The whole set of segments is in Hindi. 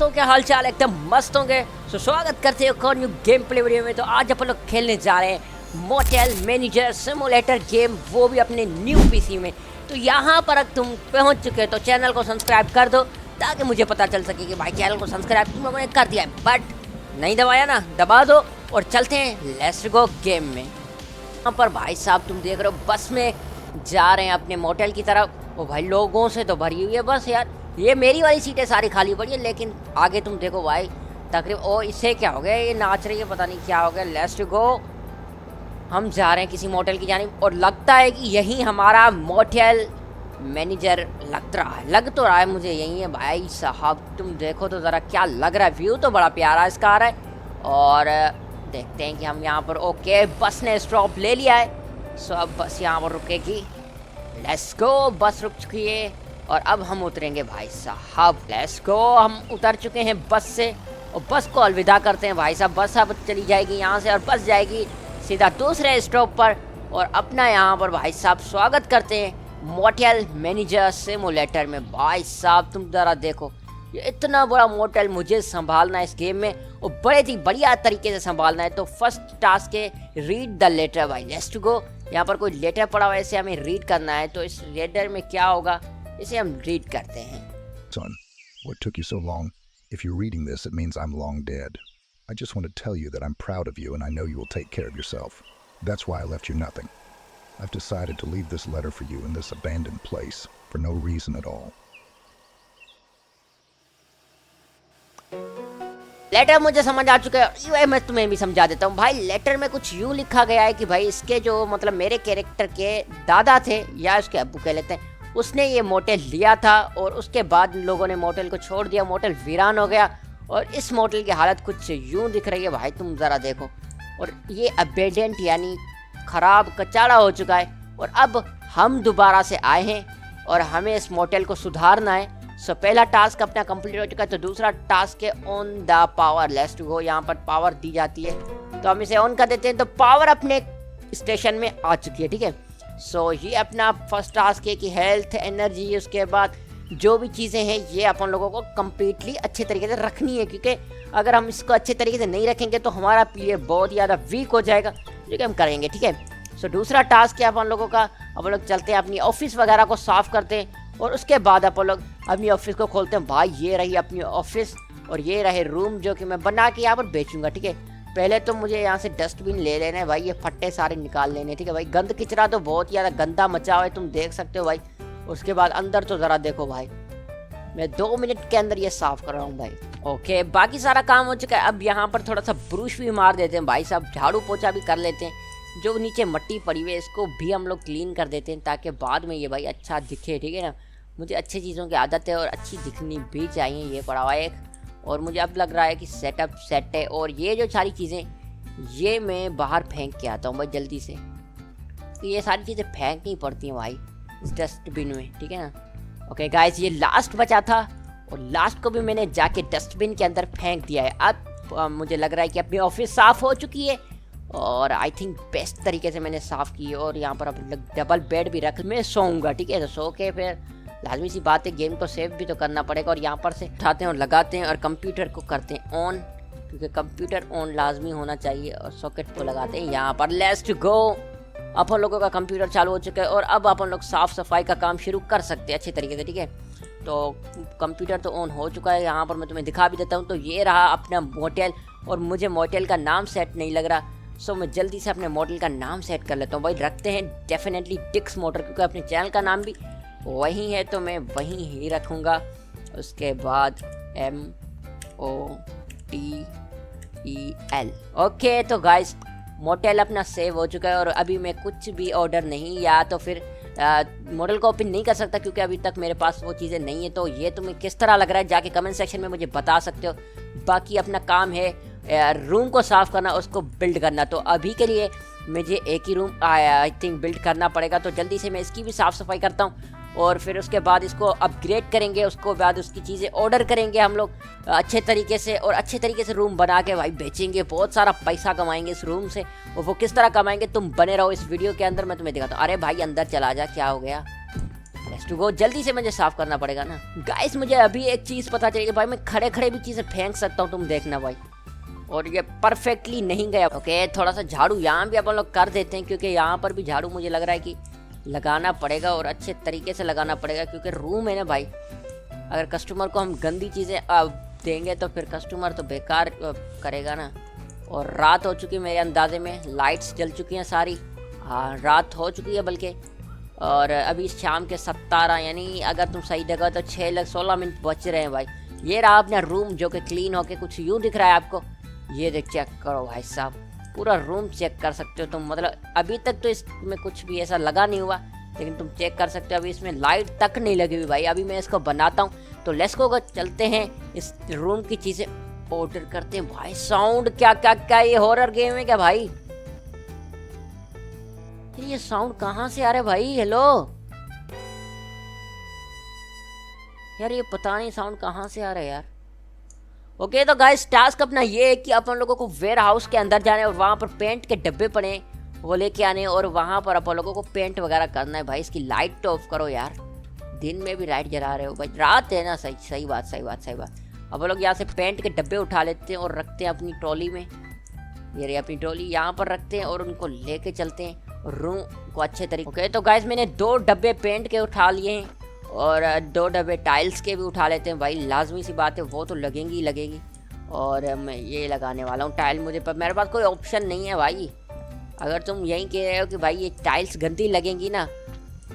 दोस्तों क्या हाल चाल, एकदम मस्त होंगे। तो स्वागत करते हैं एक और न्यू गेम प्ले वीडियो में। तो आज अपन लोग खेलने जा रहे हैं मोटेल मैनेजर सिमुलेटर गेम, वो भी अपने न्यू पीसी में। तो यहाँ पर अगर तुम पहुँच चुके हो तो चैनल को सब्सक्राइब कर दो, ताकि मुझे पता चल सके कि भाई चैनल को सब्सक्राइब तुम लोगों ने कर दिया है, बट नहीं दबाया ना, दबा दो और चलते हैं लेट्स गो गेम में। यहाँ पर भाई साहब तुम देख रहे हो बस में जा रहे हैं अपने मोटेल की तरफ। ओ भाई लोगों से तो भरी हुई है बस यार, ये मेरी वाली सीटें सारी खाली पड़ी है, लेकिन आगे तुम देखो भाई तकरीबन। ओ इससे क्या हो गया, ये नाच रही है, पता नहीं क्या हो गया। लेट्स गो, हम जा रहे हैं किसी मोटेल की जानिब और लगता है कि यही हमारा मोटेल मैनेजर लग तो रहा है मुझे यही है भाई साहब। तुम देखो तो ज़रा क्या लग रहा है, व्यू तो बड़ा प्यारा इसका आ रहा है। और देखते हैं कि हम यहाँ पर, ओके बस ने स्टॉप ले लिया है, सो अब बस यहाँ पर रुकेगी। लेट्स गो, बस रुक चुकी है और अब हम उतरेंगे भाई साहब। लेट्स गो, हम उतर चुके हैं बस से और बस को अलविदा करते हैं भाई साहब। बस अब चली जाएगी यहाँ से और बस जाएगी सीधा दूसरे स्टॉप पर। और अपना यहाँ पर भाई साहब स्वागत करते हैं मोटेल मैनेजर सिमुलेटर में। भाई साहब तुम ज़रा देखो, ये इतना बड़ा मोटेल मुझे संभालना है इस गेम में और बड़े ही बढ़िया तरीके से संभालना है। तो फर्स्ट टास्क है रीड द लेटर भाई। लेट्स गो, यहाँ पर कोई लेटर पड़ा हुआ है, इसे हमें रीड करना है। तो इस लेटर में क्या होगा इसे हम रीड करते हैं। Son, what took you so long? If you're reading this, it means I'm long dead. I just want to tell you that I'm proud of you and I know you will take care of yourself. That's why I left you nothing. I've decided to leave this letter for you in this abandoned place for no reason at all. Later मुझे समझ आ चुका है, ये मैं तुम्हें भी समझा देता हूँ भाई। लेटर में कुछ यूँ लिखा गया है कि भाई इसके जो मतलब मेरे कैरेक्टर के दादा थे या उसके अब्बू कह लेते हैं, उसने ये मोटेल लिया था और उसके बाद लोगों ने मोटेल को छोड़ दिया, मोटेल वीरान हो गया और इस मोटेल की हालत कुछ यूँ दिख रही है भाई, तुम ज़रा देखो। और ये अबेडेंट यानी ख़राब कचाड़ा हो चुका है और अब हम दोबारा से आए हैं और हमें इस मोटेल को सुधारना है। सो पहला टास्क अपना कंप्लीट हो चुका है, तो दूसरा टास्क है on the power. Let's go, यहाँ पर पावर दी जाती है तो हम इसे ऑन कर देते हैं। तो पावर अपने स्टेशन में आ चुकी है, ठीक है। सो ये अपना फर्स्ट टास्क है कि हेल्थ एनर्जी, उसके बाद जो भी चीज़ें हैं ये अपन लोगों को कम्प्लीटली अच्छे तरीके से रखनी है, क्योंकि अगर हम इसको अच्छे तरीके से नहीं रखेंगे तो हमारा प्लेयर बहुत ज़्यादा वीक हो जाएगा, जो कि हम करेंगे, ठीक है। सो दूसरा टास्क है अपन लोगों का, अपन लोग चलते हैं अपनी ऑफिस वगैरह को साफ़ करते हैं और उसके बाद अपन लोग अपनी ऑफिस को खोलते हैं। भाई ये रही अपनी ऑफिस और ये रहे रूम जो कि मैं बना के यहाँ पर बेचूंगा, ठीक है। पहले तो मुझे यहाँ से डस्टबिन ले लेना है भाई, ये फट्टे सारे निकाल लेने, ठीक है भाई। गंद किचरा तो बहुत ज़्यादा गंदा मचा हुआ है, तुम देख सकते हो भाई। उसके बाद अंदर तो ज़रा देखो भाई, मैं 2 मिनट के अंदर ये साफ़ कर रहा हूँ भाई। ओके, बाकी सारा काम हो चुका है। अब यहाँ पर थोड़ा सा ब्रूश भी मार देते हैं भाई साहब, झाड़ू पोछा भी कर लेते हैं। जो नीचे मट्टी पड़ी हुई है इसको भी हम लोग क्लीन कर देते हैं, ताकि बाद में ये भाई अच्छा दिखे, ठीक है ना। मुझे अच्छी चीज़ों की आदत है और अच्छी दिखनी भी चाहिए। ये पड़ा हुआ है एक, और मुझे अब लग रहा है कि सेटअप सेट है। और ये जो सारी चीज़ें ये मैं बाहर फेंक के आता हूँ भाई जल्दी से, तो ये सारी चीज़ें फेंकनी पड़ती हैं भाई इस डस्टबिन में, ठीक है ना। ओके गाइस, ये लास्ट बचा था और लास्ट को भी मैंने जाके डस्टबिन के अंदर फेंक दिया है। अब मुझे लग रहा है कि अपनी ऑफिस साफ़ हो चुकी है और आई थिंक बेस्ट तरीके से मैंने साफ़ की है। और यहाँ पर अब डबल बेड भी रख, मैं सोऊंगा, ठीक है। तो सो के फिर लाजमी सी बात है गेम को सेव भी तो करना पड़ेगा। और यहाँ पर से उठाते हैं और लगाते हैं और कंप्यूटर को करते हैं ऑन, क्योंकि कंप्यूटर ऑन लाजमी होना चाहिए। और सॉकेट को लगाते हैं यहाँ पर। लेट्स गो, अपन लोगों का कंप्यूटर चालू हो चुका है और अब अपन लोग साफ़ सफाई का काम शुरू कर सकते हैं अच्छे तरीके से, ठीक है। तो कंप्यूटर तो ऑन हो चुका है, यहाँ पर मैं तुम्हें दिखा भी देता हूँ। तो ये रहा अपना मोटेल और मुझे मोटेल का नाम सेट नहीं लग रहा, सो मैं जल्दी से अपने मॉडल का नाम सेट कर लेता हूँ भाई। रखते हैं डेफिनेटली डिक्स मोटर, क्योंकि अपने चैनल का नाम भी वही है तो मैं वही ही रखूँगा। उसके बाद MOTEL। ओके, तो गाइस मोटेल अपना सेव हो चुका है और अभी मैं कुछ भी ऑर्डर नहीं या तो फिर मॉडल को ओपन नहीं कर सकता, क्योंकि अभी तक मेरे पास वो चीज़ें नहीं है। तो ये तुम्हें किस तरह लग रहा है जाके कमेंट सेक्शन में मुझे बता सकते हो। बाकी अपना काम है रूम को साफ़ करना, उसको बिल्ड करना। तो अभी के लिए मुझे एक ही रूम आई थिंक बिल्ड करना पड़ेगा, तो जल्दी से मैं इसकी भी साफ़ सफाई करता हूँ और फिर उसके बाद इसको अपग्रेड करेंगे। उसको बाद उसकी चीज़ें ऑर्डर करेंगे हम लोग अच्छे तरीके से, और अच्छे तरीके से रूम बना के भाई बेचेंगे, बहुत सारा पैसा कमाएंगे इस रूम से। और वो किस तरह कमाएंगे तुम बने रहो इस वीडियो के अंदर, मैं तुम्हें दिखाता हूँ। अरे भाई अंदर चला जा, क्या हो गया। टू गो, जल्दी से मुझे साफ करना पड़ेगा ना। गाइस मुझे अभी एक चीज पता चली कि भाई मैं खड़े खड़े भी चीजें फेंक सकता हूँ, तुम देखना भाई। और ये परफेक्टली नहीं गया। ओके थोड़ा सा झाड़ू यहाँ भी अपन लोग कर देते हैं, क्योंकि यहाँ पर भी झाड़ू मुझे लग रहा है कि लगाना पड़ेगा और अच्छे तरीके से लगाना पड़ेगा, क्योंकि रूम है ना भाई। अगर कस्टमर को हम गंदी चीज़ें देंगे तो फिर कस्टमर तो बेकार करेगा ना। और रात हो चुकी है मेरे अंदाजे में, लाइट्स जल चुकी हैं सारी। हाँ रात हो चुकी है बल्कि। और अभी शाम के 17 यानी अगर तुम सही देखो तो 16 मिनट बच रहे हैं भाई। ये रहा अपना रूम जो कि क्लीन होके कुछ यूँ दिख रहा है आपको। ये देख चेक करो भाई साहब, पूरा रूम चेक कर सकते हो तुम। मतलब अभी तक तो इसमें कुछ भी ऐसा लगा नहीं हुआ, लेकिन तुम चेक कर सकते हो अभी इसमें लाइट तक नहीं लगी हुई भाई। अभी मैं इसको बनाता हूँ, तो लेट्स गो चलते हैं इस रूम की चीज़ें ऑर्डर करते हैं। भाई साउंड क्या क्या क्या, ये हॉरर गेम है क्या भाई? ये साउंड कहाँ से आ रहा है भाई? हेलो यार, ये पता नहीं साउंड कहाँ से आ रहा है यार। ओके तो गाइस टास्क अपना ये है कि अपन लोगों को वेयर हाउस के अंदर जाना है और वहाँ पर पेंट के डब्बे पड़े हैं वो लेके आने, और वहाँ पर अपन लोगों को पेंट वगैरह करना है भाई। इसकी लाइट तो ऑफ करो यार, दिन में भी लाइट जला रहे हो भाई, रात है ना। सही बात। अब लोग यहाँ से पेंट के डब्बे उठा लेते हैं और रखते हैं अपनी ट्रॉली में। ये रही अपनी ट्रॉली, यहाँ पर रखते हैं और उनको लेके चलते हैं रूम को अच्छे तरीके। ओके तो गाइस मैंने 2 डब्बे पेंट के उठा लिए हैं और 2 डब्बे टाइल्स के भी उठा लेते हैं भाई। लाजमी सी बात है, वो तो लगेंगी ही लगेगी। और मैं ये लगाने वाला हूँ टाइल। मेरे पास कोई ऑप्शन नहीं है भाई। अगर तुम यही कह रहे हो कि भाई ये टाइल्स गंदी लगेंगी ना,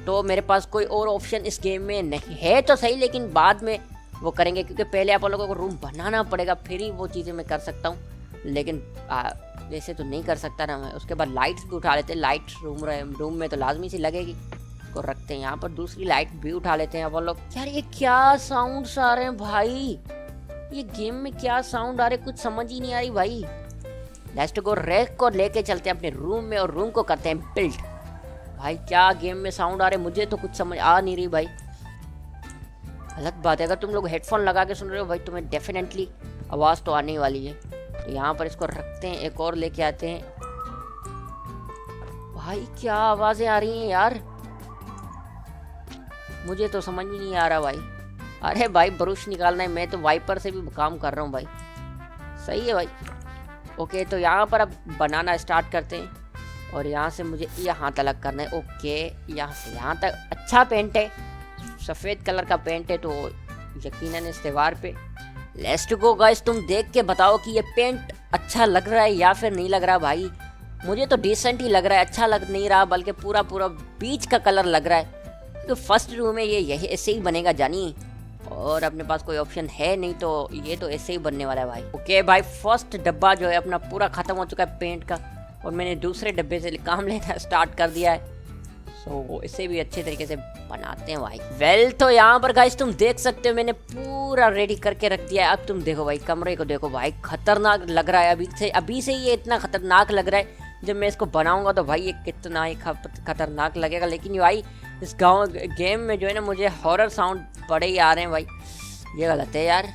तो मेरे पास कोई और ऑप्शन इस गेम में नहीं है। तो सही, लेकिन बाद में वो करेंगे, क्योंकि पहले आप लोगों को रूम बनाना पड़ेगा, फिर ही वो चीज़ें मैं कर सकता हूँ। लेकिन वैसे तो नहीं कर सकता ना मैं। उसके बाद लाइट्स भी उठा लेते हैं। लाइट रूम में तो लाजमी सी लगेगी, को रखते हैं यहाँ पर। दूसरी लाइट भी उठा लेते हैं अपन लोग। यार ये क्या साउंड्स आ रहे हैं भाई? ये गेम में क्या साउंड आ रहे, कुछ समझ ही नहीं आ रही भाई। लेट्स गो, रैक को लेके चलते हैं अपने रूम में और रूम को करते हैं बिल्ड। भाई क्या गेम में साउंड आ रहे, मुझे तो कुछ समझ आ नहीं रही भाई। गलत बात है, अगर तुम लोग हेडफोन लगा के सुन रहे हो भाई, तुम्हें डेफिनेटली आवाज़ तो आने वाली है। तो यहाँ पर इसको रखते हैं, एक और लेके आते हैं। भाई क्या आवाज़ें आ रही हैं यार, मुझे तो समझ ही नहीं आ रहा भाई। अरे भाई ब्रश निकालना है, मैं तो वाइपर से भी काम कर रहा हूँ भाई। सही है भाई। ओके तो यहाँ पर अब बनाना स्टार्ट करते हैं और यहाँ से मुझे यहाँ तक करना है। ओके यहाँ से यहाँ तक अच्छा पेंट है, सफ़ेद कलर का पेंट है, तो यकीनन इस त्योहार पे लेट्स गो गाइस। तुम देख के बताओ कि ये पेंट अच्छा लग रहा है या फिर नहीं लग रहा भाई। मुझे तो डिसेंट ही लग रहा है, अच्छा लग नहीं रहा, बल्कि पूरा बीच का कलर लग रहा है। तो फर्स्ट रूम में ये यही ऐसे ही बनेगा जानी, और अपने पास कोई ऑप्शन है नहीं, तो ये तो ऐसे ही बनने वाला है भाई। ओके भाई फर्स्ट डब्बा जो है अपना पूरा खत्म हो चुका है पेंट का, और मैंने दूसरे डब्बे से काम लेना स्टार्ट कर दिया है। सो इसे भी अच्छे तरीके से बनाते हैं भाई। वेल तो यहाँ पर गाइस तुम देख सकते हो मैंने पूरा रेडी करके रख दिया है। अब तुम देखो भाई, कमरे को देखो भाई, खतरनाक लग रहा है। अभी से ये इतना खतरनाक लग रहा है, जब मैं इसको बनाऊंगा तो भाई ये कितना ही खतरनाक लगेगा। लेकिन भाई इस गेम में जो है ना, मुझे हॉरर साउंड बड़े ही आ रहे हैं भाई, ये गलत है यार।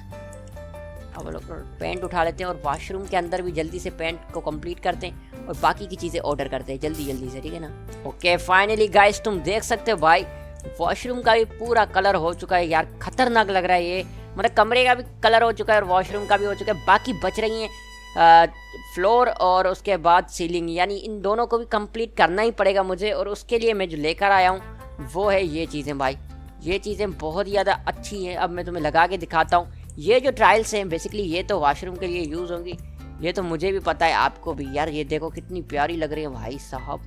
अब लोग पेंट उठा लेते हैं और वॉशरूम के अंदर भी जल्दी से पेंट को कंप्लीट करते हैं और बाकी की चीज़ें ऑर्डर करते हैं जल्दी से, ठीक है ना। ओके फाइनली गाइस तुम देख सकते हो भाई, वॉशरूम का भी पूरा कलर हो चुका है यार, खतरनाक लग रहा है ये। मतलब कमरे का भी कलर हो चुका है और वॉशरूम का भी हो चुका है। बाकी बच रही हैं फ्लोर और उसके बाद सीलिंग, यानी इन दोनों को भी कंप्लीट करना ही पड़ेगा मुझे। और उसके लिए मैं जो लेकर आया हूँ वो है ये चीज़ें भाई। ये चीज़ें बहुत ज़्यादा अच्छी हैं। अब मैं तुम्हें लगा के दिखाता हूँ। ये जो टाइल्स हैं बेसिकली ये तो वॉशरूम के लिए यूज़ होंगी, ये तो मुझे भी पता है, आपको भी। यार ये देखो कितनी प्यारी लग रही है भाई साहब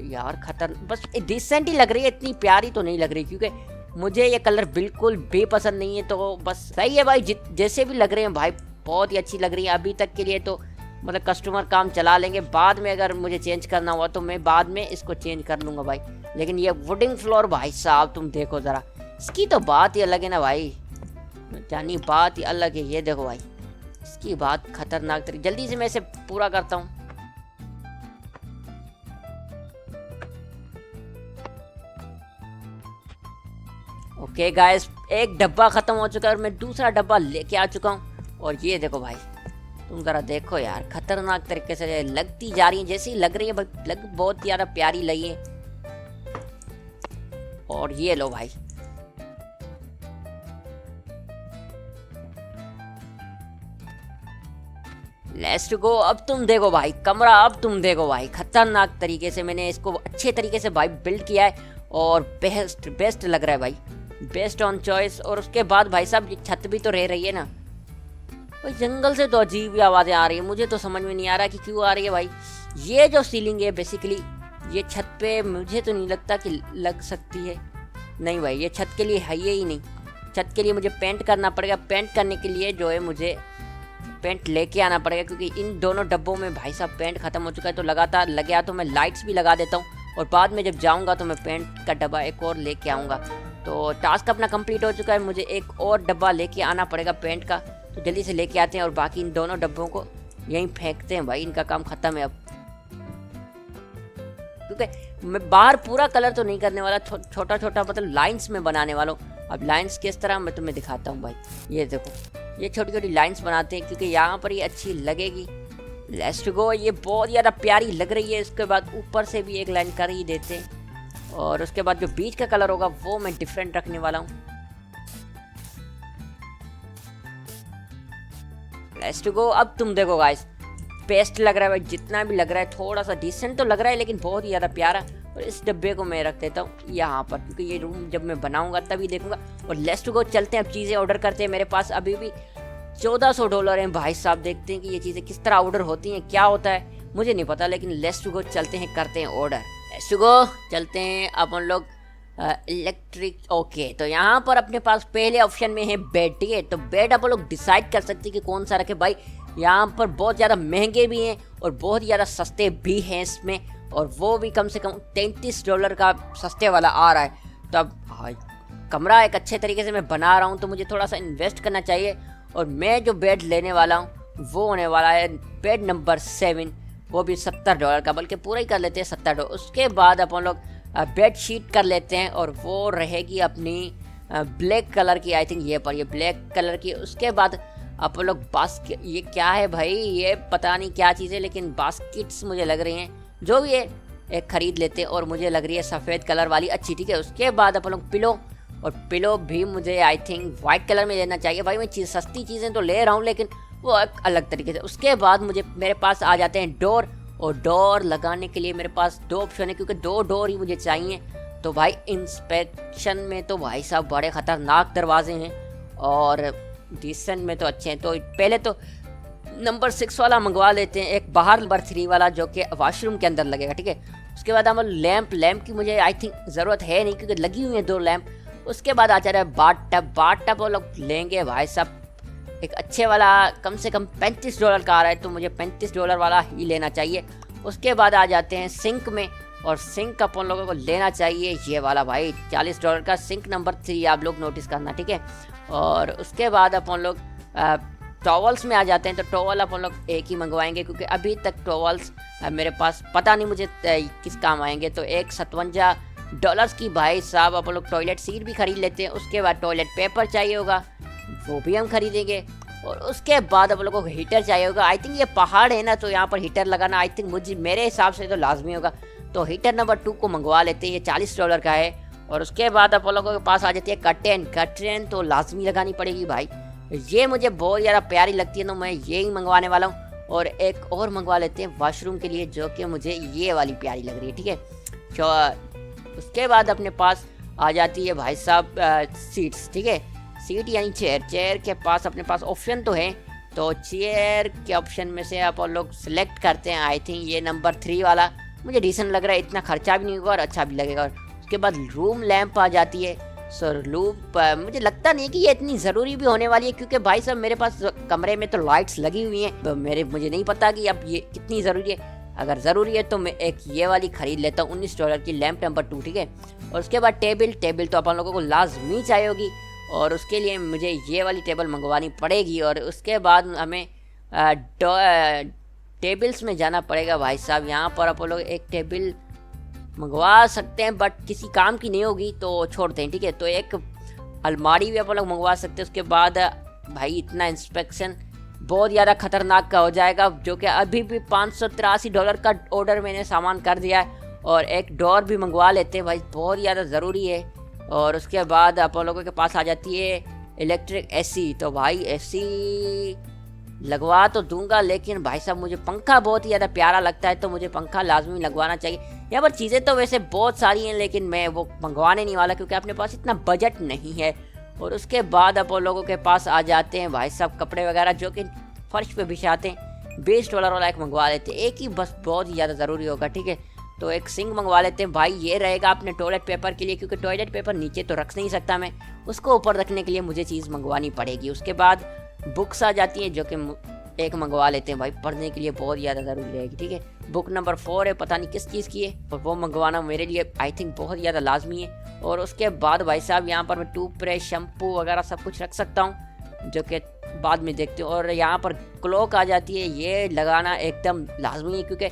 यार, बस डिसेंट ही लग रही है, इतनी प्यारी तो नहीं लग रही, क्योंकि मुझे ये कलर बिल्कुल भी पसंद नहीं है। तो बस सही है भाई, जैसे भी लग रहे हैं भाई बहुत ही अच्छी लग रही है। अभी तक के लिए तो मतलब कस्टमर काम चला लेंगे, बाद में अगर मुझे चेंज करना हुआ तो मैं बाद में इसको चेंज कर लूँगा भाई। लेकिन ये वुडिंग फ्लोर भाई साहब तुम देखो ज़रा, इसकी तो बात ही अलग है ना भाई, जानी बात ही अलग है। ये देखो भाई, इसकी बात खतरनाक तरीके। जल्दी से मैं इसे पूरा करता हूँ। ओके गाइस, एक डब्बा खत्म हो चुका है और मैं दूसरा डब्बा लेके आ चुका हूँ। और ये देखो भाई, तुम जरा देखो यार, खतरनाक तरीके से लगती जा रही है, जैसी लग रही है लग बहुत ज़्यादा प्यारी लगी है। और ये लो भाई। Let's go. अब तुम देखो भाई कमरा, अब तुम देखो भाई खतरनाक तरीके से मैंने इसको अच्छे तरीके से भाई बिल्ड किया है और बेस्ट लग रहा है भाई, बेस्ट ऑन चॉइस। और उसके बाद भाई साहब ये छत भी तो रह रही है ना भाई, जंगल से तो अजीब ही आवाज़ें आ रही है, मुझे तो समझ में नहीं आ रहा कि क्यों आ रही है भाई। ये जो सीलिंग है बेसिकली ये छत पे मुझे तो नहीं लगता कि लग सकती है, नहीं भाई ये छत के लिए है ही नहीं। छत के लिए मुझे पेंट करना पड़ेगा, पेंट करने के लिए जो है मुझे पेंट लेके आना पड़ेगा, क्योंकि इन दोनों डब्बों में भाई साहब पेंट खत्म हो चुका है। तो लगातार लगे तो मैं लाइट्स भी लगा देता हूँ और बाद में जब जाऊँगा तो मैं पेंट का डब्बा एक और लेके आऊँगा। तो टास्क अपना कंप्लीट हो चुका है, मुझे एक और डब्बा लेके आना पड़ेगा पेंट का, तो जल्दी से लेके आते हैं और बाकी इन दोनों डब्बों को यहीं फेंकते हैं भाई, इनका काम ख़त्म है अब। क्योंकि मैं बाहर पूरा कलर तो नहीं करने वाला, छोटा छोटा मतलब लाइंस में बनाने वाला हूँ। अब लाइंस किस तरह मैं तुम्हें दिखाता हूँ भाई, ये देखो ये छोटी छोटी लाइंस बनाते हैं क्योंकि यहाँ पर ये अच्छी लगेगी। Let's go. ये बहुत ज़्यादा प्यारी लग रही है। इसके बाद ऊपर से भी एक लाइन कर ही देते हैं और उसके बाद जो बीच का कलर होगा वो मैं डिफरेंट रखने वाला हूँ। Let's go. अब तुम देखो गाइस बेस्ट लग रहा है भाई, जितना भी लग रहा है थोड़ा सा डिसेंट तो लग रहा है लेकिन बहुत ही ज़्यादा प्यारा। और इस डब्बे को मैं रख देता हूँ यहाँ पर, क्योंकि ये रूम जब मैं बनाऊंगा तभी देखूंगा। और लेट्स गो चलते हैं, अब चीज़ें ऑर्डर करते हैं। मेरे पास अभी भी $1400 हैं भाई साहब, देखते हैं कि ये चीज़ें किस तरह ऑर्डर होती हैं, क्या होता है मुझे नहीं पता, लेकिन लेट्स गो चलते हैं, करते हैं ऑर्डर। लेट्स गो चलते हैं अपन लोग इलेक्ट्रिक। ओके तो यहाँ पर अपने पास पहले ऑप्शन में है बेड, ठीक है। तो बेड आप लोग डिसाइड कर सकते हैं कि कौन सा रखे भाई। यहाँ पर बहुत ज़्यादा महंगे भी हैं और बहुत ज़्यादा सस्ते भी हैं इसमें, और वो भी कम से कम $33 का सस्ते वाला आ रहा है। तो अब कमरा एक अच्छे तरीके से मैं बना रहा हूँ तो मुझे थोड़ा सा इन्वेस्ट करना चाहिए। और मैं जो बेड लेने वाला हूँ वो होने वाला है बेड नंबर 7, वो भी $70 का, बल्कि पूरा ही कर लेते हैं $70। उसके बाद अपन लोग बेड शीट कर लेते हैं और वो रहेगी अपनी ब्लैक कलर की, आई थिंक ये पर ये ब्लैक कलर की। उसके बाद आप लोग बास्केट, ये क्या है भाई, ये पता नहीं क्या चीज़ है लेकिन बास्केट्स मुझे लग रही हैं, जो भी है एक ख़रीद लेते हैं। और मुझे लग रही है सफ़ेद कलर वाली अच्छी, ठीक है। उसके बाद आप लोग पिलो, और पिलो भी मुझे आई थिंक वाइट कलर में लेना चाहिए भाई। मैं सस्ती चीज़ें तो ले रहा हूँ लेकिन वो एक अलग तरीके से। उसके बाद मेरे पास आ जाते हैं डोर, और डोर लगाने के लिए मेरे पास 2 ऑप्शन है, क्योंकि 2 डोर ही मुझे चाहिए। तो भाई इंस्पेक्शन में तो भाई साहब बड़े ख़तरनाक दरवाजे हैं और डिसेंट में तो अच्छे हैं। तो पहले तो नंबर 6 वाला मंगवा लेते हैं, एक बाहर नंबर 3 वाला जो कि वॉशरूम के अंदर लगेगा, ठीक है। उसके बाद हम लैंप की मुझे आई थिंक ज़रूरत है नहीं, क्योंकि लगी हुई है 2 लैंप। उसके बाद आ जा रहा है बाथ टब वो लोग लेंगे भाई साहब, एक अच्छे वाला कम से कम $35 का आ रहा है, तो मुझे $35 वाला ही लेना चाहिए। उसके बाद आ जाते हैं सिंक में, और सिंक अपन लोगों को लेना चाहिए ये वाला भाई, $40 का सिंक नंबर 3 आप लोग नोटिस करना, ठीक है। और उसके बाद अपन लोग टॉवल्स में आ जाते हैं। तो टॉवल अपन लोग एक ही मंगवाएंगे, क्योंकि अभी तक टॉवल्स मेरे पास पता नहीं मुझे किस काम आएंगे। तो एक $57 की भाई साहब अपन लोग टॉयलेट सीट भी खरीद लेते हैं। उसके बाद टॉयलेट पेपर चाहिए होगा, वो भी हम खरीदेंगे। और उसके बाद अपन लोगों को हीटर चाहिए होगा। आई थिंक ये पहाड़ है ना, तो यहाँ पर हीटर लगाना आई थिंक मेरे हिसाब से तो लाजमी होगा। तो हीटर नंबर 2 को मंगवा लेते हैं, ये $40 का है। और उसके बाद अपन लोगों के पास आ जाती है कर्टेन तो लाजमी लगानी पड़ेगी भाई, ये मुझे बहुत ज़्यादा प्यारी लगती है, तो मैं ये ही मंगवाने वाला हूँ। और एक और मंगवा लेते हैं वॉशरूम के लिए, जो कि मुझे ये वाली प्यारी लग रही है, ठीक है। तो उसके बाद अपने पास आ जाती है भाई साहब सीट्स, ठीक है। सीट यानी चेयर के पास अपने पास ऑप्शन तो है, तो चेयर के ऑप्शन में से आप लोग सिलेक्ट करते हैं। आई थिंक ये नंबर 3 वाला मुझे डिसेंट लग रहा है, इतना खर्चा भी नहीं होगा और अच्छा भी लगेगा। और उसके बाद रूम लैंप आ जाती है। सो लूप मुझे लगता नहीं कि ये इतनी ज़रूरी भी होने वाली है, क्योंकि भाई साहब मेरे पास कमरे में तो लाइट्स लगी हुई हैं, तो मुझे नहीं पता कि अब ये कितनी ज़रूरी है। अगर ज़रूरी है तो मैं एक ये वाली ख़रीद लेता हूँ $19 की, लैंप नंबर 2, ठीक है। और उसके बाद टेबल तो अपन लोगों को लाजमी चाहिए होगी, और उसके लिए मुझे ये वाली टेबल मंगवानी पड़ेगी। और उसके बाद हमें टेबल्स में जाना पड़ेगा भाई साहब। यहाँ पर अपन लोग एक टेबल मंगवा सकते हैं, बट किसी काम की नहीं होगी तो छोड़ते हैं, ठीक है। तो एक अलमारी भी अपन लोग मंगवा सकते हैं। उसके बाद भाई इतना इंस्पेक्शन बहुत ज़्यादा ख़तरनाक का हो जाएगा, जो कि अभी भी $583 का ऑर्डर मैंने सामान कर दिया है। और एक डोर भी मंगवा लेते हैं भाई, बहुत ज़्यादा ज़रूरी है और उसके बाद अपन लोगों के पास आ जाती है इलेक्ट्रिक एसी। तो भाई एसी लगवा तो दूंगा, लेकिन भाई साहब मुझे पंखा बहुत ही ज़्यादा प्यारा लगता है, तो मुझे पंखा लाजमी लगवाना चाहिए। यहाँ पर चीज़ें तो वैसे बहुत सारी हैं, लेकिन मैं वो मंगवाने नहीं वाला क्योंकि अपने पास इतना बजट नहीं है। और उसके बाद अपन लोगों के पास आ जाते हैं भाई साहब कपड़े वगैरह जो कि फर्श पे बिछाते हैं। $20 वाला एक मंगवा लेते हैं, एक ही बस बहुत ही ज़्यादा ज़रूरी होगा, ठीक है। तो एक सिंक मंगवा लेते हैं भाई, ये रहेगा अपने टॉयलेट पेपर के लिए, क्योंकि टॉयलेट पेपर नीचे तो रख नहीं सकता मैं, उसको ऊपर रखने के लिए मुझे चीज़ मंगवानी पड़ेगी। उसके बाद बुक्स आ जाती हैं जो कि एक मंगवा लेते हैं भाई, पढ़ने के लिए बहुत ज़्यादा ज़रूरी रहेगी, ठीक है। बुक नंबर 4 है, पता नहीं किस चीज़ की है, और वो मंगवाना मेरे लिए आई थिंक बहुत ज़्यादा लाजमी है। और उसके बाद भाई साहब यहाँ पर मैं टूथब्रश, शैम्पू वगैरह सब कुछ रख सकता हूँ, जो कि बाद में देखते हो। और यहाँ पर क्लॉक आ जाती है, ये लगाना एकदम लाजमी है क्योंकि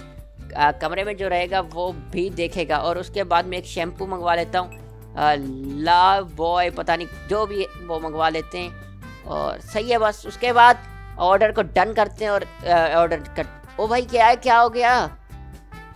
कमरे में जो रहेगा वो भी देखेगा। और उसके बाद मैं एक शैम्पू मंगवा लेता हूँ, ला बॉय पता नहीं जो भी है वो मंगवा लेते हैं, और सही है बस। उसके बाद ऑर्डर को डन करते हैं और ऑर्डर कर। ओ भाई क्या है, क्या हो गया?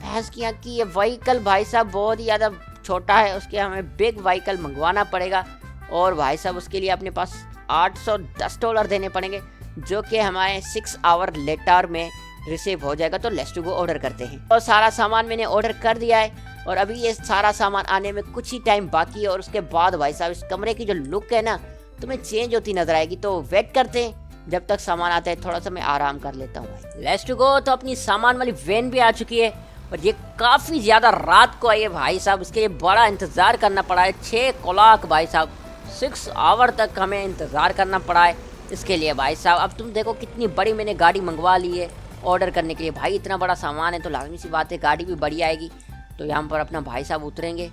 भैंस की आँख की ये व्हीकल भाई साहब बहुत ही ज़्यादा छोटा है, उसके हमें बिग व्हीकल मंगवाना पड़ेगा। और भाई साहब उसके लिए अपने पास $810 देने पड़ेंगे, जो कि हमारे 6 आवर लेटर में रिसीव हो जाएगा। तो लेट्स टू गो ऑर्डर करते हैं। और सारा सामान मैंने ऑर्डर कर दिया है, और अभी ये सारा सामान आने में कुछ ही टाइम बाकी है। और उसके बाद भाई साहब इस कमरे की जो लुक है ना तुम्हें चेंज होती नजर आएगी। तो वेट करते हैं जब तक सामान आता है, थोड़ा सा मैं आराम कर लेता हूँ भाई। Let's to go. तो अपनी सामान वाली वैन भी आ चुकी है, और ये काफ़ी ज़्यादा रात को आई है भाई साहब, इसके लिए बड़ा इंतज़ार करना पड़ा है। 6 o'clock भाई साहब, 6 आवर तक हमें इंतज़ार करना पड़ा है इसके लिए भाई साहब। अब तुम देखो कितनी बड़ी मैंने गाड़ी मंगवा ली है ऑर्डर करने के लिए। भाई इतना बड़ा सामान है तो लाजमी सी बात है गाड़ी भी बड़ी आएगी। तो यहाँ पर अपना भाई साहब उतरेंगे,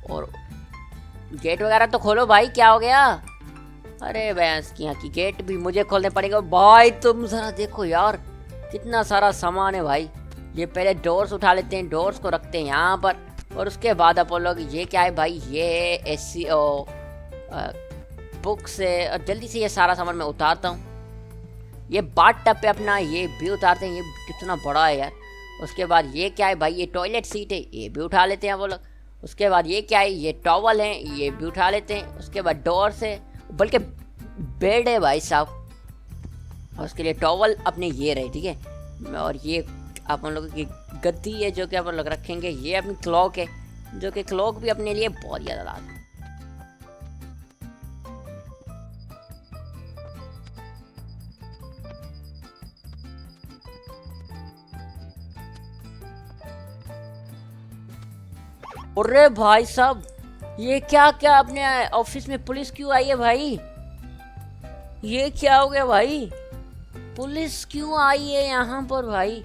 और गेट वगैरह तो खोलो भाई, क्या हो गया? अरे भैंस की यहाँ की गेट भी मुझे खोलने पड़ेगा। भाई तुम ज़रा देखो यार कितना सारा सामान है भाई। ये पहले डोर्स उठा लेते हैं, डोर्स को रखते हैं यहाँ पर, और उसके बाद अपन लोग ये क्या है भाई, ये एसी बुक से। और जल्दी से ये सारा सामान मैं उतारता हूँ। ये बाट टब पे अपना ये भी उतारते हैं, ये कितना बड़ा है यार। उसके बाद ये क्या है भाई, ये टॉयलेट सीट है, ये भी उठा लेते हैं वो लोग। उसके बाद ये क्या है, ये टॉवल है, ये भी उठा लेते हैं। उसके बाद डोर से बल्कि बेड है भाई साहब, और उसके लिए टॉवल अपने ये रहे, ठीक है। और ये अपन लोगों की गद्दी है जो कि अपन लोग रखेंगे। ये अपनी क्लॉक है, जो कि क्लॉक भी अपने लिए बहुत ज़्यादा लाजमी। अरे भाई साहब ये क्या क्या अपने ऑफिस में पुलिस क्यों आई है भाई? ये क्या हो गया भाई? पुलिस क्यों आई है यहाँ पर भाई?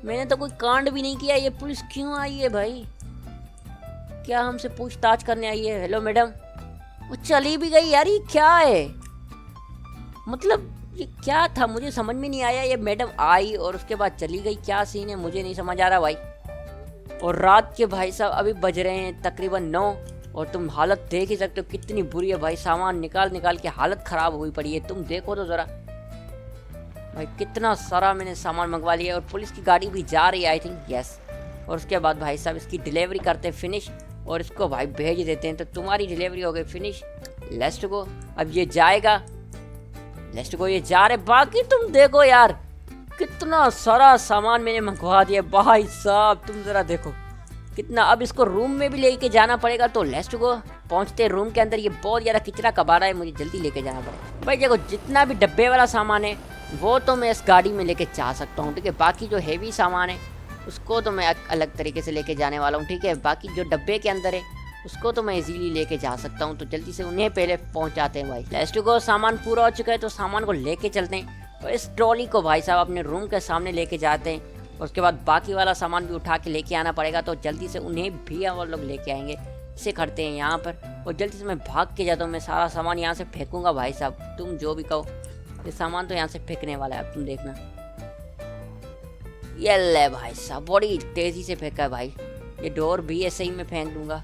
मैंने तो कोई कांड भी नहीं किया, ये पुलिस क्यों आई है भाई? क्या हमसे पूछताछ करने आई है? Hello madam. वो चली भी गई यार, ये क्या है? मतलब ये क्या था, मुझे समझ में नहीं आया। ये मैडम आई और उसके बाद चली गई, क्या सीन है मुझे नहीं समझ आ रहा भाई। और रात के भाई साहब अभी बज रहे हैं तकरीबन 9, और तुम हालत देख ही सकते हो कितनी बुरी है भाई। सामान निकाल निकाल के हालत ख़राब हुई पड़ी है, तुम देखो तो ज़रा भाई कितना सारा मैंने सामान मंगवा लिया। और पुलिस की गाड़ी भी जा रही है आई थिंक, यस। और उसके बाद भाई साहब इसकी डिलीवरी करते हैं फिनिश, और इसको भाई भेज देते हैं। तो तुम्हारी डिलीवरी हो गई फिनिश, लेट्स गो। अब ये जाएगा, लेट्स गो, ये जा रहे। बाकी तुम देखो यार कितना सारा सामान मैंने मंगवा दिया भाई साहब, तुम ज़रा देखो कितना। अब इसको रूम में भी लेके जाना पड़ेगा। तो लेट्स गो, पहुंचते रूम के अंदर। ये बहुत ज़्यादा किचरा कबाड़ा है, मुझे जल्दी लेके जाना पड़ेगा भाई। देखो जितना भी डब्बे वाला सामान है वो तो मैं इस गाड़ी में लेके जा सकता हूँ, ठीक है। बाकी जो हेवी सामान है उसको तो मैं अलग तरीके से लेके जाने वाला हूँ, ठीक है। बाकी जो डब्बे के अंदर है उसको तो मैं इजीली लेके जा सकता हूँ। तो जल्दी से उन्हें पहले पहुँचाते हैं भाई। लेट्स गो, सामान पूरा हो चुका है तो सामान को लेके चलते हैं, और इस ट्रॉली को भाई साहब अपने रूम के सामने लेके जाते हैं। और उसके बाद बाकी वाला सामान भी उठा के लेके आना पड़ेगा, तो जल्दी से उन्हें भी हम लोग लेके आएंगे। इसे करते हैं यहाँ पर, और जल्दी से मैं भाग के जाता हूँ। मैं सारा सामान यहाँ से फेंकूंगा भाई साहब, तुम जो भी कहो। ये सामान तो यहाँ से फेंकने वाला है, अब तुम देखना। ये ले भाई साहब, बड़ी तेज़ी से फेंका है भाई। ये डोर भी ऐसे ही मैं फेंक दूंगा,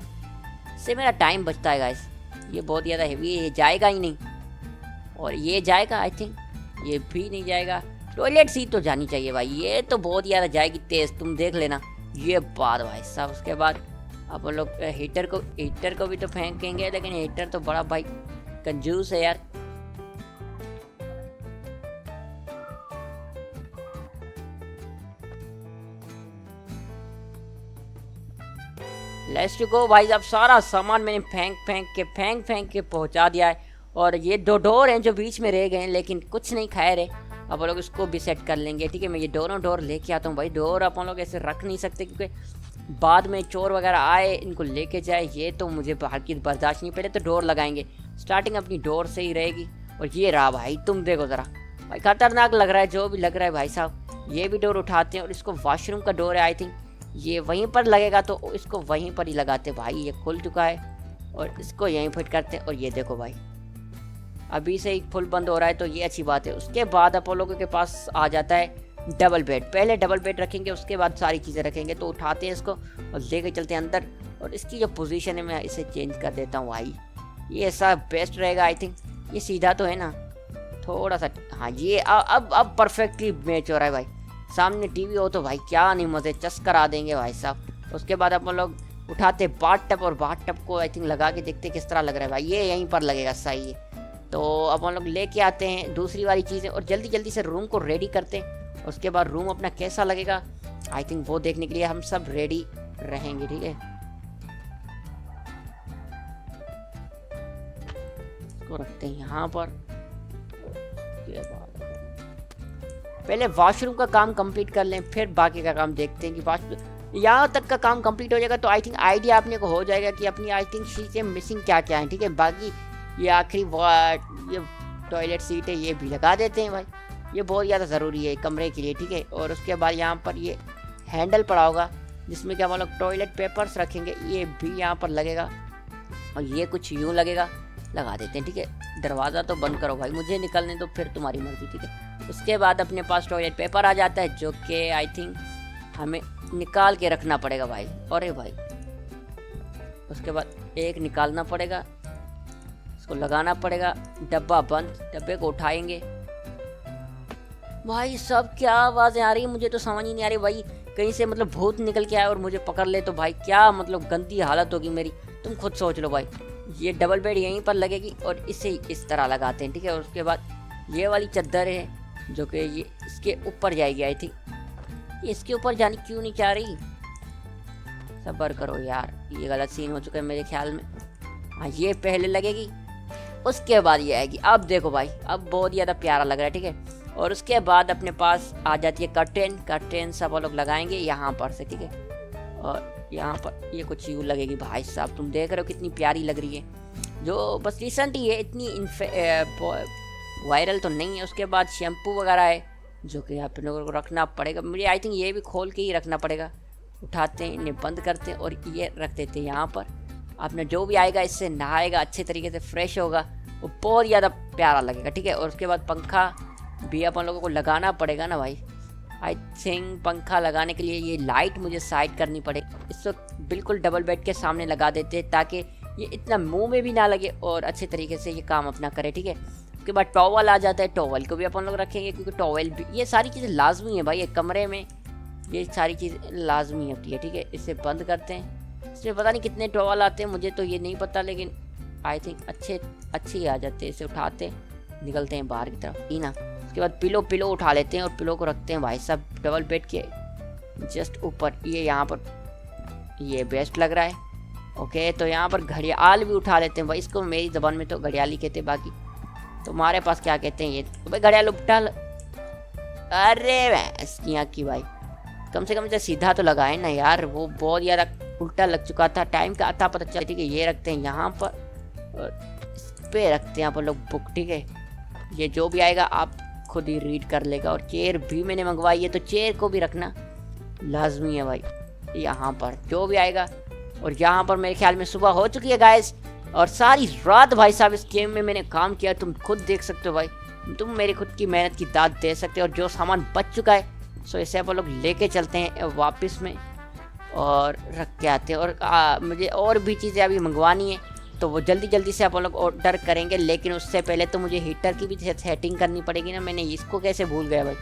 इससे मेरा टाइम बचता है गाइस। ये बहुत ज़्यादा हेवी है, ये जाएगा ही नहीं। और ये जाएगा आई थिंक, ये भी नहीं जाएगा। टॉयलेट सीट तो जानी चाहिए भाई, ये तो बहुत ज़्यादा जाएगी तेज़, तुम देख लेना। ये बात भाई साहब। उसके बाद अब वो लोग हीटर को भी तो फेंकेंगे, लेकिन हीटर तो बड़ा भाई कंजूस है यार। लेट्स गो भाई। अब सारा सामान मैंने फेंक के पहुंचा दिया है। और ये 2 डोर हैं जो बीच में रह गए हैं, लेकिन कुछ नहीं खाए रहे। अब वो लोग इसको भी सेट कर लेंगे, ठीक है। मैं ये दोनों डोर लेके आता हूँ भाई। डोर अपन लोग ऐसे रख नहीं सकते, क्योंकि बाद में चोर वगैरह आए इनको लेके जाए, ये तो मुझे बाहर की बर्दाश्त नहीं। पहले तो डोर लगाएंगे, स्टार्टिंग अपनी डोर से ही रहेगी। और ये रहा भाई, तुम देखो ज़रा भाई, खतरनाक लग रहा है जो भी लग रहा है भाई साहब। ये भी डोर उठाते हैं और इसको वॉशरूम का डोर है आई थिंक, ये वहीं पर लगेगा, तो इसको वहीं पर ही लगाते भाई। ये खुल चुका है और इसको यहीं फिट करते हैं। और ये देखो भाई, अभी से ही फुल बंद हो रहा है, तो ये अच्छी बात है। उसके बाद अपन लोगों के पास आ जाता है डबल बेड। पहले डबल बेड रखेंगे, उसके बाद सारी चीज़ें रखेंगे। तो उठाते हैं इसको और लेके चलते हैं अंदर। और इसकी जो पोजीशन है मैं इसे चेंज कर देता हूँ भाई, ये ऐसा बेस्ट रहेगा आई थिंक। ये सीधा तो है ना, थोड़ा सा, हाँ ये अब परफेक्टली मैच हो रहा है भाई। सामने टीवी हो तो भाई क्या नहीं मज़े चस करा देंगे भाई साहब। उसके बाद अपन लोग उठाते बाथ टब, और बाथ टब को आई थिंक लगा के देखते किस तरह लग रहा है भाई। ये यहीं पर लगेगा, सही है। तो अपन लोग लेके आते हैं दूसरी वाली चीज़ें और जल्दी जल्दी से रूम को रेडी करते हैं। उसके बाद रूम अपना कैसा लगेगा आई थिंक वो देखने के लिए हम सब रेडी रहेंगे, ठीक है। इसको रखते हैं यहाँ पर। पहले वॉशरूम का काम कंप्लीट कर लें, फिर बाकी का काम देखते हैं कि वॉशरूम यहाँ तक का काम कंप्लीट हो जाएगा तो आई थिंक आइडिया अपने को हो जाएगा कि अपनी आई थिंक चीज़ें मिसिंग क्या क्या हैं, ठीक है। बाकी ये आखिरी ये टॉयलेट सीट है, ये भी लगा देते हैं भाई। ये बहुत ज़्यादा ज़रूरी है कमरे के लिए, ठीक है। और उसके बाद यहाँ पर ये हैंडल पड़ा होगा जिसमें क्या हम लोग टॉयलेट पेपर्स रखेंगे, ये भी यहाँ पर लगेगा। और ये कुछ यूँ लगेगा, लगा देते हैं, ठीक है। दरवाज़ा तो बंद करो भाई, मुझे निकलने दो, फिर तुम्हारी मर्जी, ठीक है। उसके बाद अपने पास टॉयलेट पेपर आ जाता है, जो कि आई थिंक हमें निकाल के रखना पड़ेगा भाई। अरे भाई, उसके बाद एक निकालना पड़ेगा, इसको लगाना पड़ेगा। डब्बा बंद, डब्बे को उठाएंगे। भाई सब क्या आवाज़ें आ रही है, मुझे तो समझ ही नहीं आ रही भाई। कहीं से मतलब भूत निकल के आए और मुझे पकड़ ले तो भाई क्या मतलब गंदी हालत होगी मेरी, तुम खुद सोच लो भाई। ये डबल बेड यहीं पर लगेगी और इसे इस तरह लगाते हैं, ठीक है। और उसके बाद ये वाली चादर है जो कि ये इसके ऊपर जाएगी आई थिंक। ये इसके ऊपर जाने क्यों नहीं चाह रही, सब्र करो यार, ये गलत सीन हो चुका है मेरे ख्याल में। हाँ ये पहले लगेगी, उसके बाद ये आएगी। अब देखो भाई, अब बहुत ज़्यादा प्यारा लग रहा है, ठीक है। और उसके बाद अपने पास आ जाती है कर्टेन सब लोग लगाएंगे यहाँ पर से, ठीक है। और यहाँ पर ये कुछ यूँ लगेगी भाई साहब, तुम देख रहे हो कितनी प्यारी लग रही है। जो बस रिसेंट ही है, इतनी वायरल तो नहीं है। उसके बाद शैम्पू वगैरह है जो कि आप लोगों को रखना पड़ेगा, मुझे आई थिंक ये भी खोल के ही रखना पड़ेगा। उठाते हैं, इन्हें बंद करते हैं और ये रख देते हैं यहाँ पर। आपने जो भी आएगा इससे नहाएगा, अच्छे तरीके से फ्रेश होगा, वो बहुत ज़्यादा प्यारा लगेगा, ठीक है। और उसके बाद पंखा भी अपन लोगों को लगाना पड़ेगा ना भाई। आई थिंक पंखा लगाने के लिए ये लाइट मुझे साइड करनी पड़ेगी। इसको बिल्कुल डबल बेड के सामने लगा देते हैं ताकि ये इतना मुंह में भी ना लगे और अच्छे तरीके से ये काम अपना करे, ठीक है। उसके बाद टॉवल आ जाता है, टॉवल को भी अपन लोग रखेंगे क्योंकि टॉवल भी, ये सारी चीज़ें लाजमी है भाई। एक कमरे में ये सारी चीज़ लाजमी होती है, ठीक है। इसे बंद करते हैं। इसमें पता नहीं कितने टॉवल आते हैं, मुझे तो ये नहीं पता, लेकिन आई थिंक अच्छे ही आ जाते हैं। इसे उठाते निकलते हैं बाहर की तरफ ही ना। उसके बाद पिलो उठा लेते हैं और पिलो को रखते हैं भाई साहब डबल बेड के जस्ट ऊपर। ये यहाँ पर ये बेस्ट लग रहा है, ओके। तो यहाँ पर घड़ियाल भी उठा लेते हैं भाई, इसको मेरी ज़बान में तो घड़ियाल ही कहते हैं, बाकी तुम्हारे पास क्या कहते हैं ये तो भाई घड़ियाल उठा। अरे भैंस की भाई, कम से कम इसे सीधा तो लगाए ना यार, वो बहुत ज़्यादा उल्टा लग चुका था। टाइम का आता पता चला, ठीक है। ये रखते हैं यहाँ पर और इस पे रखते हैं यहाँ पर लोग बुक, ठीक है। ये जो भी आएगा आप खुद ही रीड कर लेगा। और चेयर भी मैंने मंगवाई है, तो चेयर को भी रखना लाजमी है भाई यहाँ पर, जो भी आएगा। और यहाँ पर मेरे ख्याल में सुबह हो चुकी है गाइस, और सारी रात भाई साहब इस गेम में मैंने काम किया, तुम खुद देख सकते हो भाई। तुम मेरी खुद की मेहनत की दाद दे सकते हो। और जो सामान बच चुका है सो इसे आप लोग लेके चलते हैं वापस में और रख के आते हैं। और मुझे और भी चीज़ें अभी मंगवानी है, तो वो जल्दी से आप लोग ऑर्डर करेंगे। लेकिन उससे पहले तो मुझे हीटर की भी सेटिंग करनी पड़ेगी ना, मैंने इसको कैसे भूल गया भाई।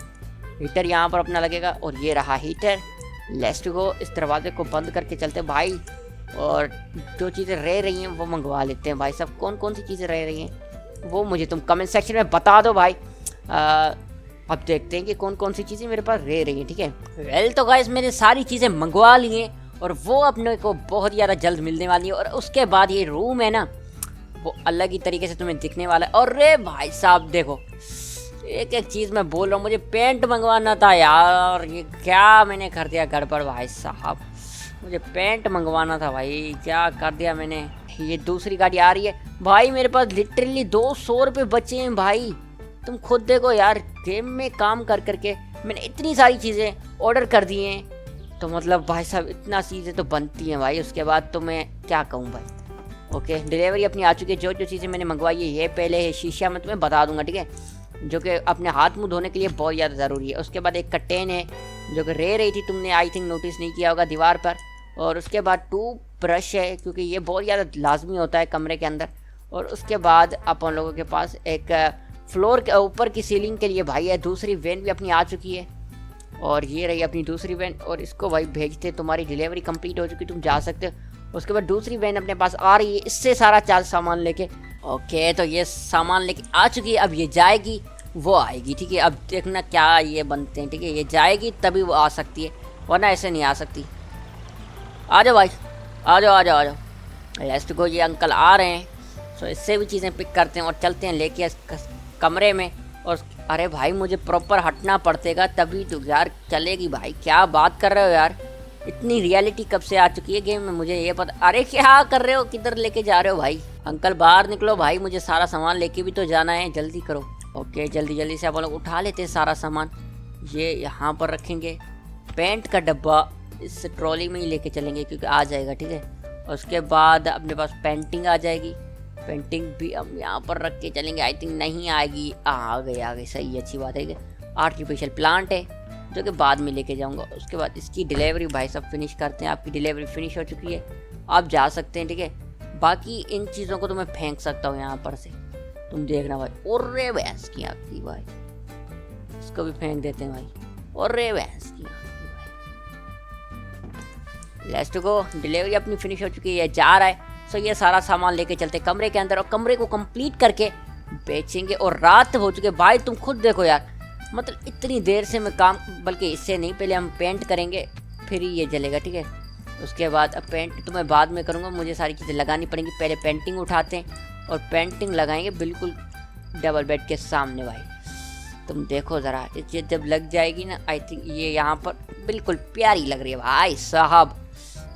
हीटर यहाँ पर अपना लगेगा और ये रहा हीटर। लेट्स गो, इस दरवाजे को बंद करके चलते भाई। और जो चीज़ें रह रही हैं वो मंगवा लेते हैं भाई साहब। कौन कौन सी चीज़ें रह रही हैं वो मुझे तुम कमेंट सेक्शन में बता दो भाई। अब देखते हैं कि कौन कौन सी चीज़ें मेरे पास रह रही हैं, ठीक है। वेल तो गाइस मैंने सारी चीज़ें मंगवा ली हैं और वो अपने को बहुत ज़्यादा जल्द मिलने वाली है। और उसके बाद ये रूम है ना वो अलग ही तरीके से तुम्हें दिखने वाला है। और रे भाई साहब देखो, एक एक चीज़ मैं बोल रहा हूँ, मुझे पेंट मंगवाना था यार, ये क्या मैंने कर दिया गड़बड़ भाई साहब। मुझे पेंट मंगवाना था भाई, क्या कर दिया मैंने। ये दूसरी गाड़ी आ रही है भाई, मेरे पास लिटरली 200 रुपये बचे हैं भाई। तुम खुद देखो यार, गेम में काम कर करके मैंने इतनी सारी चीज़ें ऑर्डर कर दी हैं, तो मतलब भाई साहब इतना चीज़ें तो बनती हैं भाई। उसके बाद तो मैं क्या कहूँ भाई। ओके, डिलीवरी अपनी आ चुकी है। जो जो चीज़ें मैंने मंगवाई है ये पहले है शीशा मैं तुम्हें बता दूंगा, ठीक है, जो कि अपने हाथ मुंह धोने के लिए बहुत ज़्यादा ज़रूरी है। उसके बाद एक कर्टेन है जो कि रह रही थी, तुमने आई थिंक नोटिस नहीं किया होगा दीवार पर। और उसके बाद टूथ ब्रश है क्योंकि ये बहुत ज़्यादा लाजमी होता है कमरे के अंदर। और उसके बाद अपन लोगों के पास एक फ्लोर के ऊपर की सीलिंग के लिए भाई है दूसरी वैन भी अपनी आ चुकी है। और ये रही अपनी दूसरी वैन, और इसको भाई भेजते, तुम्हारी डिलीवरी कंप्लीट हो चुकी, तुम जा सकते हो। उसके बाद दूसरी वैन अपने पास आ रही है इससे सारा चार सामान लेके। ओके, तो ये सामान लेके आ चुकी है, अब ये जाएगी वो आएगी, ठीक है। अब देखना क्या ये बनते हैं, ठीक है, ये जाएगी तभी वो आ सकती है, वरना ऐसे नहीं आ सकती। आ जाओ भाई, आ जाओ आ जाओ आ जाओ। लेट्स गो, ये अंकल आ रहे हैं, सो इससे भी चीज़ें पिक करते हैं और चलते हैं लेके कमरे में। और अरे भाई मुझे प्रॉपर हटना पड़ेगा तभी तो यार चलेगी भाई। क्या बात कर रहे हो यार, इतनी रियलिटी कब से आ चुकी है गेम में मुझे ये पता। अरे क्या कर रहे हो, किधर लेके जा रहे हो भाई। अंकल बाहर निकलो भाई, मुझे सारा सामान लेके भी तो जाना है, जल्दी करो। ओके, जल्दी जल्दी से आप लोग उठा लेते हैं सारा सामान। ये यहाँ पर रखेंगे, पेंट का डब्बा इस ट्रॉली में ही लेके चलेंगे क्योंकि आ जाएगा, ठीक है। उसके बाद अपने पास पेंटिंग आ जाएगी, पेंटिंग भी हम यहाँ पर रख के चलेंगे। आई थिंक नहीं आएगी, आ गई सही, अच्छी बात है। आर्टिफिशियल प्लांट है जो कि बाद में लेके जाऊँगा। उसके बाद इसकी डिलीवरी भाई सब फिनिश करते हैं। आपकी डिलीवरी फिनिश हो चुकी है, आप जा सकते हैं, ठीक है। बाकी इन चीज़ों को तो मैं फेंक सकता हूँ यहाँ पर से, तुम देखना भाई। और रे भैंस की आपकी भाई, इसको भी फेंक देते हैं भाई। और रे भैंस की आपकी भाई। लेट्स गो, डिलीवरी अपनी फिनिश हो चुकी है, जा रहा है। सो ये सारा सामान लेके चलते कमरे के अंदर और कमरे को कंप्लीट करके बेचेंगे। और रात हो चुके भाई, तुम खुद देखो यार, मतलब इतनी देर से मैं काम, बल्कि इससे नहीं, पहले हम पेंट करेंगे फिर ही ये जलेगा, ठीक है। उसके बाद अब पेंट तो मैं बाद में करूँगा, मुझे सारी चीज़ें लगानी पड़ेंगी। पहले पेंटिंग उठाते हैं और पेंटिंग लगाएंगे बिल्कुल डबल बेड के सामने भाई। तुम देखो ज़रा, ये जब लग जाएगी ना, आई थिंक ये यहाँ पर बिल्कुल प्यारी लग रही है भाई साहब।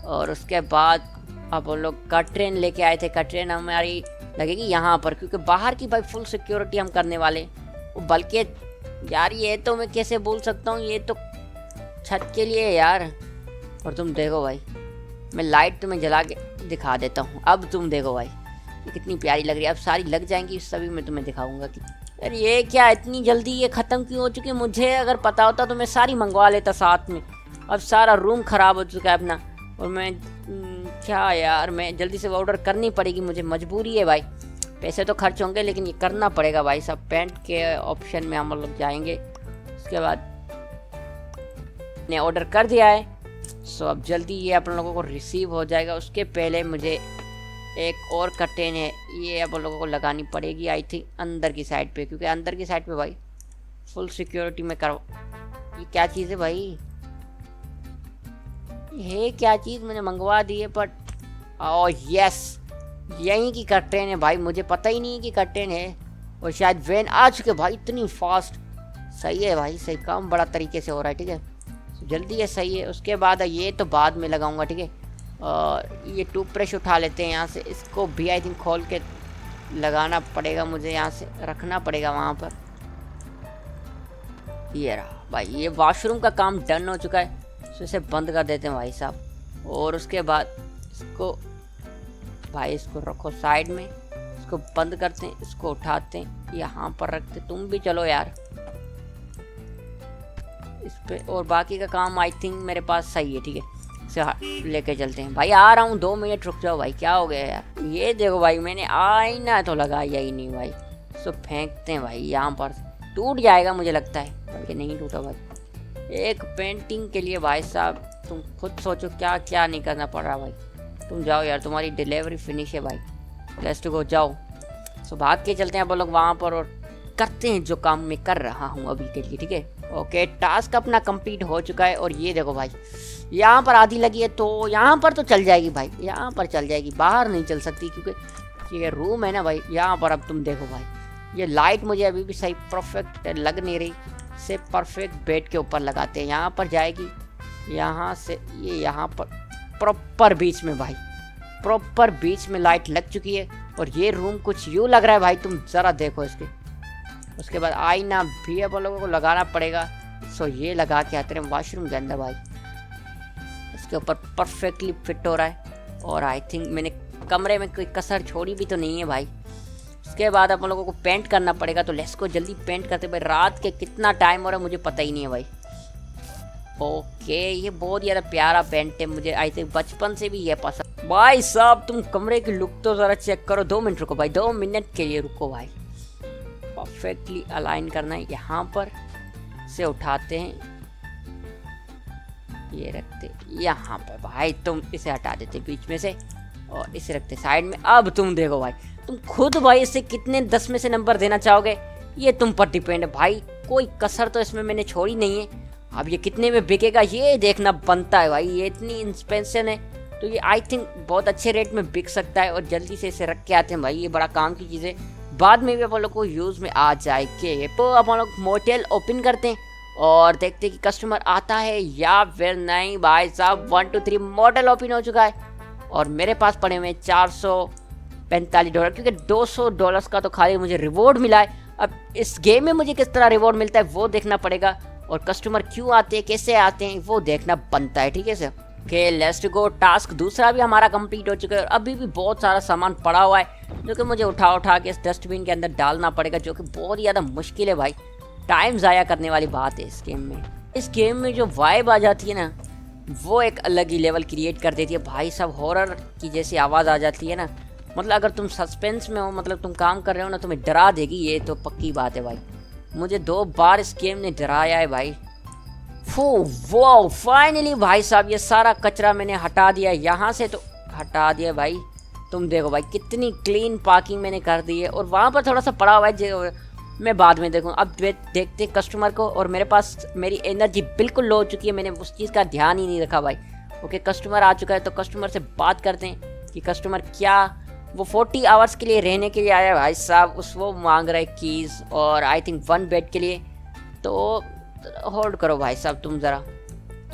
और उसके बाद अब वो लोग कर्टेन लेके आए थे, कर्टेन हमारी लगेगी यहाँ पर क्योंकि बाहर की भाई फुल सिक्योरिटी हम करने वाले। बल्कि यार ये तो मैं कैसे बोल सकता हूँ, ये तो छत के लिए है यार। और तुम देखो भाई, मैं लाइट तुम्हें जला के दिखा देता हूँ। अब तुम देखो भाई ये कितनी प्यारी लग रही है। अब सारी लग जाएंगी, सभी मैं तुम्हें दिखाऊंगा कि यार ये क्या इतनी जल्दी ये ख़त्म क्यों हो चुकी है। मुझे अगर पता होता तो मैं सारी मंगवा लेता साथ में। अब सारा रूम ख़राब हो चुका है अपना, और मैं क्या यार, मैं जल्दी से ऑर्डर करनी पड़ेगी, मुझे मजबूरी है भाई। पैसे तो खर्च होंगे लेकिन ये करना पड़ेगा भाई। सब पेंट के ऑप्शन में हम लोग जाएंगे। उसके बाद ने ऑर्डर कर दिया है, सो अब जल्दी ये अपन लोगों को रिसीव हो जाएगा। उसके पहले मुझे एक और कर्टेन है, ये अपन लोगों को लगानी पड़ेगी आई थिंक अंदर की साइड पे, क्योंकि अंदर की साइड पे भाई फुल सिक्योरिटी में कर। ये क्या चीज़ है भाई, ये क्या चीज़ मैंने मंगवा दी है, बट ओह यस, यहीं की कर्टेन है भाई। मुझे पता ही नहीं कि कर्टेन है, और शायद वैन आ चुके भाई इतनी फास्ट। सही है भाई, सही, काम बड़ा तरीके से हो रहा है, ठीक है, जल्दी है, सही है। उसके बाद ये तो बाद में लगाऊंगा, ठीक है। और ये टूथब्रश उठा लेते हैं यहाँ से, इसको भी आई थिंक खोल के लगाना पड़ेगा मुझे, यहाँ से रखना पड़ेगा वहाँ पर। ये रहा भाई, ये वॉशरूम का काम डन हो चुका है, तो इसे बंद कर देते हैं भाई साहब। और उसके बाद इसको भाई, इसको रखो साइड में, इसको बंद करते हैं, इसको उठाते हैं यहाँ पर रखते। तुम भी चलो यार इस पे। और बाकी का काम आई थिंक मेरे पास सही है, ठीक है, इसे लेके चलते हैं भाई। आ रहा हूँ, 2 मिनट रुक जाओ भाई। क्या हो गया यार, ये देखो भाई, मैंने आईना तो लगाया ही नहीं भाई। इसको फेंकते हैं भाई, यहाँ पर टूट जाएगा मुझे लगता है, बल्कि नहीं टूटा भाई। एक पेंटिंग के लिए भाई साहब तुम खुद सोचो क्या क्या नहीं करना पड़ रहा भाई। तुम जाओ यार, तुम्हारी डिलीवरी फिनिश है भाई। लेट्स गो, जाओ। सो भाग के चलते हैं आप लोग वहाँ पर और करते हैं जो काम मैं कर रहा हूँ अभी के लिए, ठीक है। ओके, टास्क अपना कंप्लीट हो चुका है और ये देखो भाई, यहाँ पर आधी लगी है तो यहाँ पर तो चल जाएगी भाई, यहाँ पर चल जाएगी, बाहर नहीं चल सकती क्योंकि ये रूम है ना भाई। यहाँ पर अब तुम देखो भाई, ये लाइट मुझे अभी भी सही परफेक्ट लग नहीं रही, से परफेक्ट बेड के ऊपर लगाते हैं, यहाँ पर जाएगी, यहाँ से ये यहाँ पर प्रॉपर बीच में भाई, प्रॉपर बीच में लाइट लग चुकी है। और ये रूम कुछ यूँ लग रहा है भाई, तुम ज़रा देखो इसके। उसके बाद आईना भी आप लोगों को लगाना पड़ेगा। सो ये लगा के आते हैं वॉशरूम के अंदर भाई, इसके ऊपर परफेक्टली फिट हो रहा है। और आई थिंक मैंने कमरे में कोई कसर छोड़ी भी तो नहीं है भाई। उसके बाद आप लोगों को पेंट करना पड़ेगा, तो लेट्स को जल्दी पेंट करते भाई। रात के कितना टाइम हो रहा है मुझे पता ही नहीं है भाई। ओके, ये बहुत ज़्यादा प्यारा पेंट है, मुझे आई थिंक बचपन से भी ये पसंद। भाई साहब तुम कमरे की लुक तो ज़रा चेक करो। 2 मिनट रुको भाई, 2 मिनट के लिए रुको भाई। परफेक्टली अलाइन करना है, यहाँ पर से उठाते हैं, ये रखते यहाँ पर भाई, तुम इसे हटा देते बीच में से और इसे रखते साइड में। अब तुम देखो भाई, तुम खुद भाई इसे कितने 10 में से नंबर देना चाहोगे ये तुम पर डिपेंड है भाई। कोई कसर तो इसमें मैंने छोड़ी नहीं है। अब ये कितने में बिकेगा ये देखना बनता है भाई। ये इतनी इंस्पेंशन है तो ये आई थिंक बहुत अच्छे रेट में बिक सकता है। और जल्दी से इसे रख के आते हैं भाई, ये बड़ा काम की चीज़ है, बाद में भी आप लोग को यूज़ में आ जाएगी। तो अब हम लोग मोटेल ओपन करते हैं और देखते हैं कि कस्टमर आता है या फिर नहीं। भाई साहब 1 2 3 मोटेल ओपन हो चुका है और मेरे पास पड़े हुए $445, क्योंकि $200 का तो खाली मुझे रिवॉर्ड मिला है। अब इस गेम में मुझे किस तरह रिवॉर्ड मिलता है वो देखना पड़ेगा, और कस्टमर क्यों आते हैं, कैसे आते हैं, वो देखना बनता है, ठीक है sir. Okay, let's go. Task दूसरा भी हमारा कंप्लीट हो चुका है और अभी भी बहुत सारा सामान पड़ा हुआ है जो कि मुझे उठा के इस डस्टबिन के अंदर डालना पड़ेगा, जो कि बहुत ज़्यादा मुश्किल है भाई। टाइम ज़ाया करने वाली बात है इस गेम में। इस गेम में जो वाइब आ जाती है ना, वो एक अलग ही लेवल क्रिएट कर देती है भाई साहब। हॉरर की जैसी आवाज़ आ जाती है ना, मतलब अगर तुम सस्पेंस में हो, मतलब तुम काम कर रहे हो ना, तुम्हें डरा देगी, ये तो पक्की बात है भाई। मुझे 2 बार इस गेम ने डराया है भाई। वाओ, फाइनली भाई साहब ये सारा कचरा मैंने हटा दिया, यहाँ से तो हटा दिया भाई। तुम देखो भाई कितनी क्लीन पार्किंग मैंने कर दी है। और वहाँ पर थोड़ा सा पड़ा हुआ है जो मैं बाद में देखूँ। अब देखते कस्टमर को, और मेरे पास मेरी एनर्जी बिल्कुल लो हो चुकी है, मैंने उस चीज़ का ध्यान ही नहीं रखा भाई। ओके, कस्टमर आ चुका है तो कस्टमर से बात करते हैं कि कस्टमर क्या वो 40 आवर्स के लिए रहने के लिए आया है भाई साहब। वो मांग रहा है कीज़ और आई थिंक 1 बेड के लिए। तो होल्ड करो भाई साहब, तुम ज़रा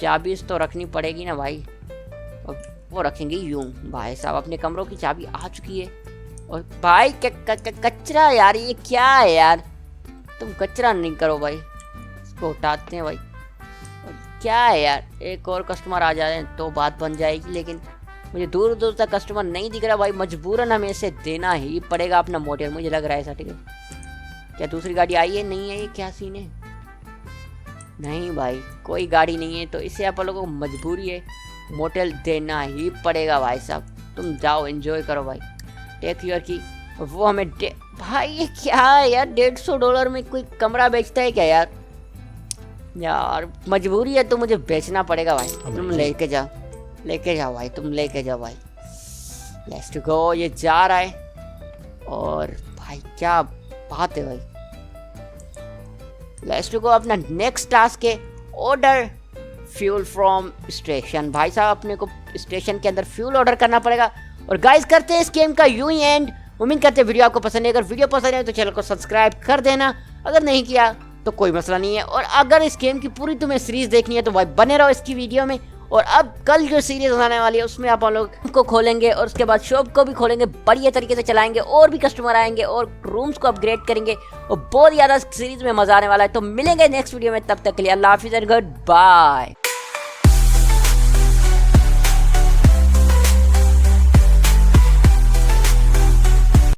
चाबी तो रखनी पड़ेगी ना भाई। और वो रखेंगे यूं। भाई साहब अपने कमरों की चाबी आ चुकी है। और भाई कचरा यार, ये क्या है यार, तुम कचरा नहीं करो भाई, इसको उठाते हैं भाई। और क्या है यार, एक और कस्टमर आ जाए तो बात बन जाएगी, लेकिन मुझे दूर दूर तक कस्टमर नहीं दिख रहा भाई। मजबूरन हमें इसे देना ही पड़ेगा अपना मोटेल, मुझे लग रहा है ऐसा, ठीक है। क्या दूसरी गाड़ी आई है, नहीं है, ये क्या सीन है? नहीं भाई, कोई गाड़ी नहीं है, तो इसे आप लोगों को मजबूरी है, मोटेल देना ही पड़ेगा भाई साहब। तुम जाओ एंजॉय करो भाई, टेक योर की। वो हमें भाई ये क्या है यार, $150 में कोई कमरा बेचता है क्या यार? यार मजबूरी है तो मुझे बेचना पड़ेगा भाई। तुम लेके जाओ भाई, तुम लेके जाओ भाई। Let's go. ये जा रहा है और भाई क्या बात है भाई। Let's go. अपना नेक्स्ट टास्क है ऑर्डर फ्यूल फ्रॉम स्टेशन। भाई साहब अपने को स्टेशन के अंदर फ्यूल ऑर्डर करना पड़ेगा। और गाइस करते हैं इस गेम का यूं ही एंड। उम्मीद करते हैं वीडियो आपको पसंद है। अगर वीडियो पसंद है तो चैनल को सब्सक्राइब कर देना, अगर नहीं किया तो कोई मसला नहीं है। और अगर इस गेम की पूरी तुम्हें सीरीज देखनी है तो भाई बने रहो इसकी वीडियो में। और अब कल जो सीरीज आने वाली है उसमें आप लोग को खोलेंगे और उसके बाद शॉप को भी खोलेंगे, बढ़िया तरीके से चलाएंगे और भी कस्टमर आएंगे और रूम्स को अपग्रेड करेंगे और बहुत ज़्यादा सीरीज में मजा आने वाला है। तो मिलेंगे नेक्स्ट वीडियो में, तब तक के लिए अल्लाह हाफिज़ एंड गुड बाय।